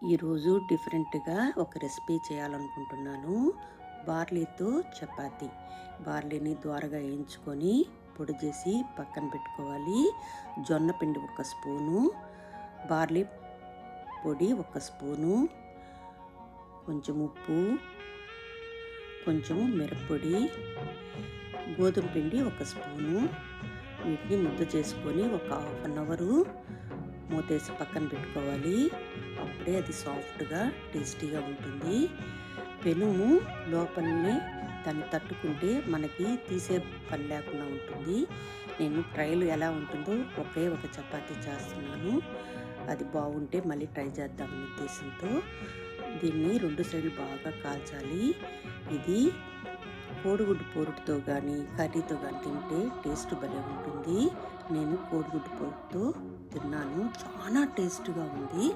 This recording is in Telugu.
ఈరోజు డిఫరెంట్‌గా ఒక రెసిపీ చేయాలనుకుంటున్నాను. బార్లీతో చపాతీ. బార్లీని ద్వారగా వేయించుకొని పొడి చేసి పక్కన పెట్టుకోవాలి. జొన్న పిండి ఒక స్పూను, బార్లీ పొడి ఒక స్పూను, కొంచెం ఉప్పు, కొంచెం మిరప్పొడి, గోధుమ పిండి ఒక స్పూను. వీటిని ముద్ద చేసుకొని ఒక హాఫ్ అన్ అవరు మూతేసి పక్కన పెట్టుకోవాలి. అప్పుడే అది సాఫ్ట్గా టేస్టీగా ఉంటుంది. పెనుము లోపలనే దాన్ని తట్టుకుంటే మనకి తీసే పని లేకుండా ఉంటుంది. నేను ట్రైల్ ఎలా ఉంటుందో ఒకే ఒక చపాతీ చేస్తున్నాను. అది బాగుంటే మళ్ళీ ట్రై చేద్దామనే ఉద్దేశంతో దీన్ని 2 సైడ్లు బాగా కాల్చాలి. ఇది కోడిగుడ్డు పొరుటుతో కానీ కర్రీతో కానీ తింటే టేస్ట్ భలే ఉంటుంది. నేను కోడిగుడ్డు పొరుటుతో తిన్నాను, చాలా టేస్ట్గా ఉంది.